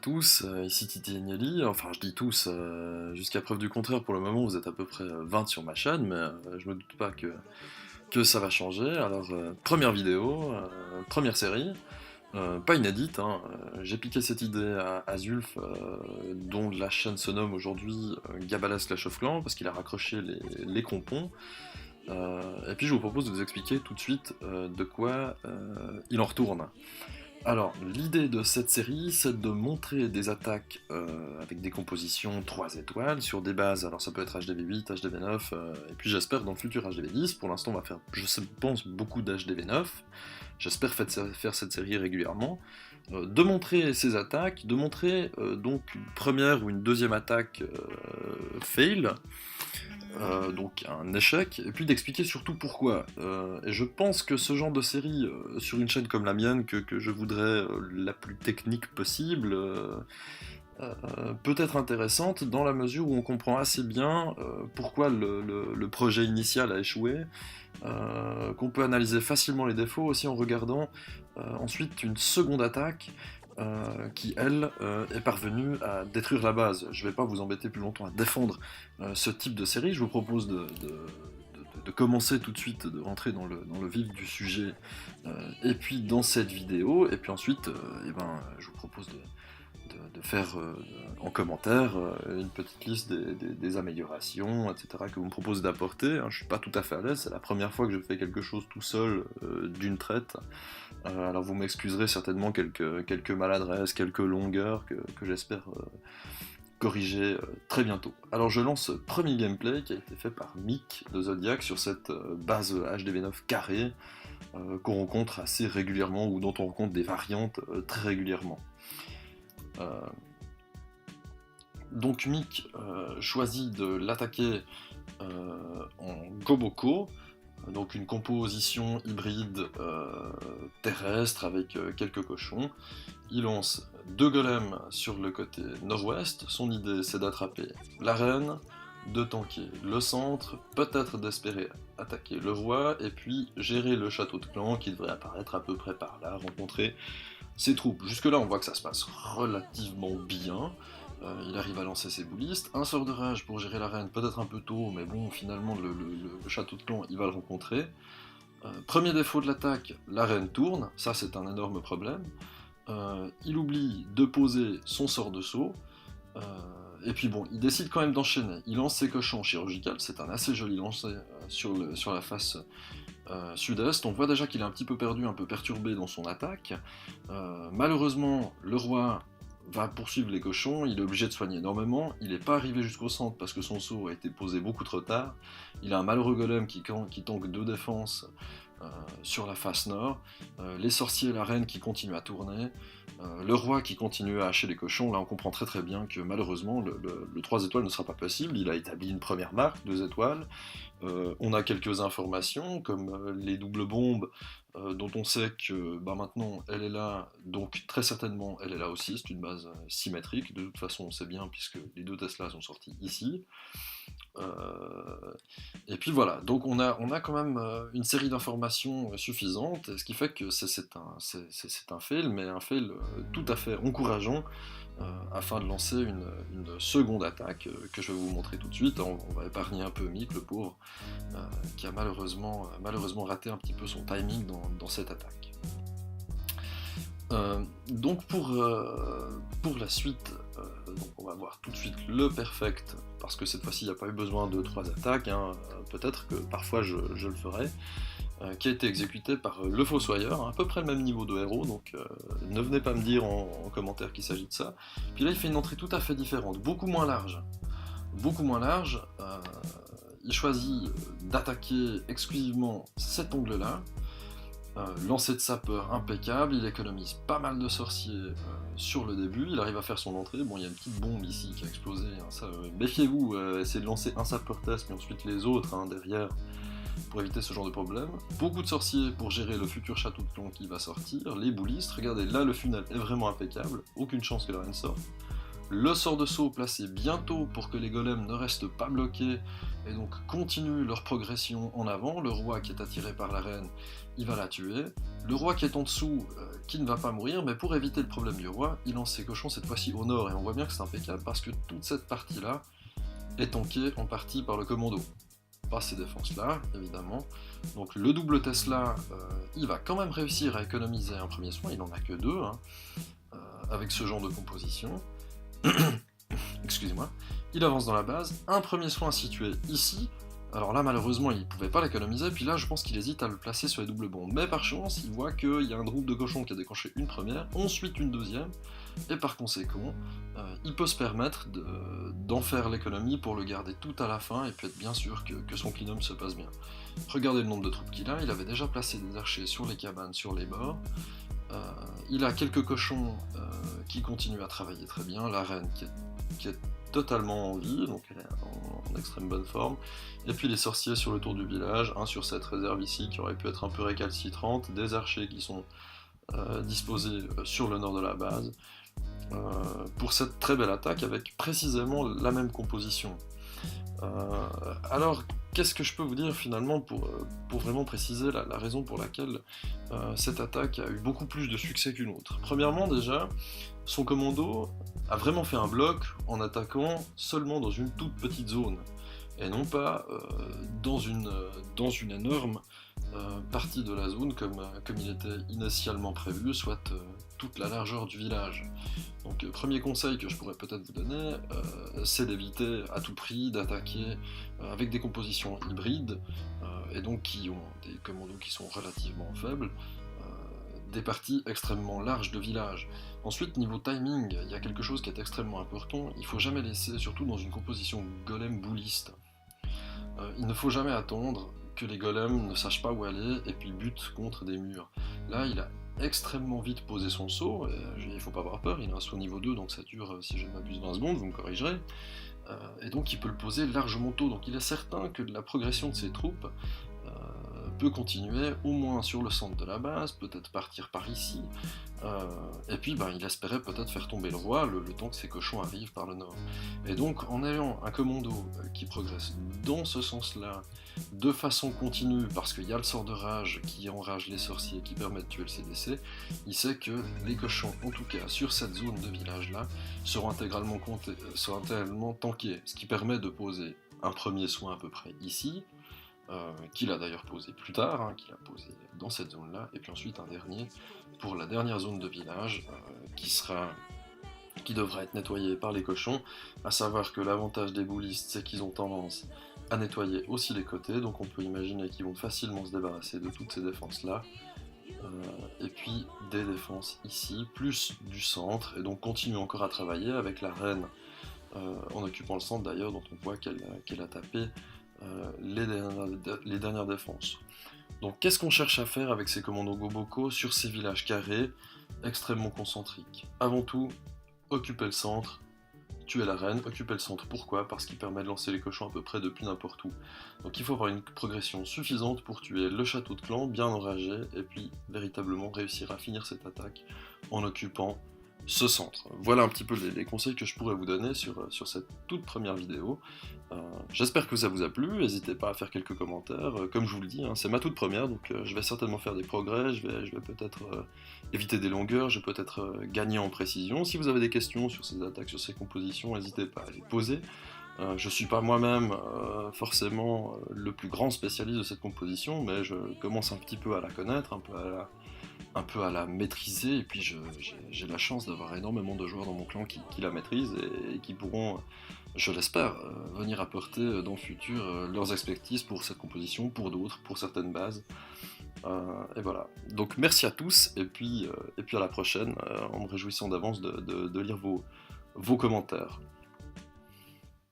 tous, ici Titi Agnelli. Enfin, je dis tous, jusqu'à preuve du contraire, pour le moment, vous êtes à peu près 20 sur ma chaîne, mais je me doute pas que ça va changer. Alors, première vidéo, première série, pas inédite, hein. J'ai piqué cette idée à Zulf, dont la chaîne se nomme aujourd'hui Gabala Clash of Clans, parce qu'il a raccroché les compons. Et puis je vous propose de vous expliquer tout de suite de quoi il en retourne. Alors, l'idée de cette série, c'est de montrer des attaques avec des compositions 3 étoiles sur des bases, alors ça peut être HDV8, HDV9, et puis j'espère dans le futur HDV10. Pour l'instant, on va faire, je pense, beaucoup d'HDV9. J'espère faire cette série régulièrement. De montrer ces attaques, de montrer donc une première ou une deuxième attaque fail, donc un échec, et puis d'expliquer surtout pourquoi. Et je pense que ce genre de série, sur une chaîne comme la mienne, que je voudrais la plus technique possible, peut être intéressante dans la mesure où on comprend assez bien pourquoi le projet initial a échoué, qu'on peut analyser facilement les défauts aussi en regardant ensuite une seconde attaque qui, elle, est parvenue à détruire la base. Je ne vais pas vous embêter plus longtemps à défendre ce type de série, je vous propose de commencer tout de suite, de rentrer dans le vif du sujet, et puis dans cette vidéo, et puis ensuite, je vous propose de faire en commentaire une petite liste des améliorations, etc., que vous me proposez d'apporter. Je suis pas tout à fait à l'aise, c'est la première fois que je fais quelque chose tout seul, d'une traite. Alors vous m'excuserez certainement quelques maladresses, quelques longueurs que j'espère corriger très bientôt. Alors je lance premier gameplay qui a été fait par Mick de Zodiac sur cette base HDV9 carré qu'on rencontre assez régulièrement, ou dont on rencontre des variantes très régulièrement. Donc Mick choisit de l'attaquer en Goboko, donc une composition hybride terrestre avec quelques cochons. Il lance 2 golems sur le côté nord-ouest. Son idée, c'est d'attraper l'arène, de tanker le centre, peut-être d'espérer attaquer le roi, et puis gérer le château de clan qui devrait apparaître à peu près par là, rencontrer ses troupes. Jusque-là, on voit que ça se passe relativement bien. Il arrive à lancer ses boulistes. Un sort de rage pour gérer l'arène, peut-être un peu tôt, mais bon, finalement, le château de clan, il va le rencontrer. Premier défaut de l'attaque, l'arène tourne. Ça, c'est un énorme problème. Il oublie de poser son sort de saut. Et puis bon, il décide quand même d'enchaîner. Il lance ses cochons chirurgicales. C'est un assez joli lancer sur la face sud-est. On voit déjà qu'il est un petit peu perdu, un peu perturbé dans son attaque. Malheureusement, le roi va poursuivre les cochons, il est obligé de soigner énormément, il n'est pas arrivé jusqu'au centre parce que son saut a été posé beaucoup trop tard, il a un malheureux golem qui tank 2 défenses sur la face nord, les sorciers et la reine qui continuent à tourner, le roi qui continue à hacher les cochons. Là on comprend très très bien que malheureusement le 3 étoiles ne sera pas possible. Il a établi une première marque, 2 étoiles, on a quelques informations comme les doubles bombes, dont on sait que maintenant elle est là, donc très certainement elle est là aussi, c'est une base symétrique, de toute façon on sait bien puisque les 2 Tesla sont sortis ici. Et puis voilà, donc on a quand même une série d'informations suffisantes, ce qui fait que c'est un fail, mais un fail tout à fait encourageant, afin de lancer une seconde attaque que je vais vous montrer tout de suite. On va épargner un peu Mick, le pauvre, qui a malheureusement raté un petit peu son timing dans cette attaque. Donc pour la suite, donc on va voir tout de suite le perfect, parce que cette fois-ci il n'y a pas eu besoin de 3 attaques, peut-être que parfois je le ferai, qui a été exécuté par le Fossoyeur, à peu près le même niveau de héros, donc ne venez pas me dire en commentaire qu'il s'agit de ça. Puis là il fait une entrée tout à fait différente, beaucoup moins large, il choisit d'attaquer exclusivement cet angle-là. Lancer de sapeur impeccable, il économise pas mal de sorciers sur le début, il arrive à faire son entrée. Bon, il y a une petite bombe ici qui a explosé, ça, méfiez-vous, essayez de lancer un sapeur test, mais ensuite les autres derrière, pour éviter ce genre de problème. Beaucoup de sorciers pour gérer le futur château de clan qui va sortir, les boulistes, regardez, là le funnel est vraiment impeccable, aucune chance que la reine sorte. Le sort de saut placé bientôt pour que les golems ne restent pas bloqués et donc continuent leur progression en avant. Le roi qui est attiré par la reine, il va la tuer. Le roi qui est en dessous, qui ne va pas mourir, mais pour éviter le problème du roi, il lance ses cochons cette fois-ci au nord. Et on voit bien que c'est impeccable parce que toute cette partie-là est tankée en partie par le commando. Pas ces défenses-là, évidemment. Donc le double Tesla, il va quand même réussir à économiser un premier soin, il n'en a que deux, hein, avec ce genre de composition. Excusez-moi. Il avance dans la base, un premier soin situé ici. Alors là, malheureusement, il ne pouvait pas l'économiser, puis là, je pense qu'il hésite à le placer sur les doubles bombes. Mais par chance, il voit qu'il y a un groupe de cochons qui a déclenché une première, ensuite une deuxième, et par conséquent, il peut se permettre d'en faire l'économie pour le garder tout à la fin et puis être bien sûr que son clean-up se passe bien. Regardez le nombre de troupes qu'il a, il avait déjà placé des archers sur les cabanes, sur les bords. Il a quelques cochons qui continuent à travailler très bien, la reine qui est totalement en vie, donc elle est en extrême bonne forme, et puis les sorciers sur le tour du village, un sur cette réserve ici qui aurait pu être un peu récalcitrante, des archers qui sont disposés sur le nord de la base, pour cette très belle attaque avec précisément la même composition. Alors, qu'est-ce que je peux vous dire finalement pour vraiment préciser la raison pour laquelle cette attaque a eu beaucoup plus de succès qu'une autre? Premièrement, déjà, son commando a vraiment fait un bloc en attaquant seulement dans une toute petite zone, et non pas dans une énorme partie de la zone comme il était initialement prévu, soit toute la largeur du village. Donc premier conseil que je pourrais peut-être vous donner, c'est d'éviter à tout prix d'attaquer avec des compositions hybrides, et donc qui ont des commandos qui sont relativement faibles, des parties extrêmement larges de village. Ensuite, niveau timing, il y a quelque chose qui est extrêmement important, il ne faut jamais laisser, surtout dans une composition golem bouliste, il ne faut jamais attendre que les golems ne sachent pas où aller et puis butent contre des murs. Là, il a extrêmement vite posé son saut, il ne faut pas avoir peur, il a un saut niveau 2, donc ça dure, si je ne m'abuse, 20 secondes, vous me corrigerez, et donc il peut le poser largement tôt, donc il est certain que la progression de ses troupes peut continuer au moins sur le centre de la base, peut-être partir par ici, et puis il espérait peut-être faire tomber le roi le temps que ses cochons arrivent par le nord. Et donc en ayant un commando qui progresse dans ce sens-là, de façon continue, parce qu'il y a le sort de rage qui enrage les sorciers, qui permet de tuer le CDC, il sait que les cochons, en tout cas sur cette zone de village-là, seront intégralement tankés, ce qui permet de poser un premier soin à peu près ici, qu'il a d'ailleurs posé plus tard, hein, qu'il a posé dans cette zone-là, et puis ensuite un dernier pour la dernière zone de village, qui devra être nettoyée par les cochons, à savoir que l'avantage des boulistes, c'est qu'ils ont tendance à nettoyer aussi les côtés, donc on peut imaginer qu'ils vont facilement se débarrasser de toutes ces défenses-là, et puis des défenses ici, plus du centre, et donc continuer encore à travailler avec la reine, en occupant le centre d'ailleurs, dont on voit qu'elle a tapé les dernières défenses. Donc qu'est-ce qu'on cherche à faire avec ces commandos Goboko sur ces villages carrés extrêmement concentriques? Avant tout, occuper le centre, tuer la reine, occuper le centre. Pourquoi? Parce qu'il permet de lancer les cochons à peu près depuis n'importe où. Donc il faut avoir une progression suffisante pour tuer le château de clan, bien enragé, et puis véritablement réussir à finir cette attaque en occupant ce centre. Voilà un petit peu les conseils que je pourrais vous donner sur cette toute première vidéo. J'espère que ça vous a plu, n'hésitez pas à faire quelques commentaires. Comme je vous le dis, hein, c'est ma toute première, donc je vais certainement faire des progrès, je vais peut-être éviter des longueurs, je vais peut-être gagner en précision. Si vous avez des questions sur ces attaques, sur ces compositions, n'hésitez pas à les poser. Je ne suis pas moi-même forcément le plus grand spécialiste de cette composition, mais je commence un petit peu à la connaître, un peu à la maîtriser, et puis j'ai la chance d'avoir énormément de joueurs dans mon clan qui la maîtrisent et qui pourront, je l'espère, venir apporter dans le futur leurs expertises pour cette composition, pour d'autres, pour certaines bases. Et voilà. Donc merci à tous, et puis à la prochaine, en me réjouissant d'avance de lire vos commentaires.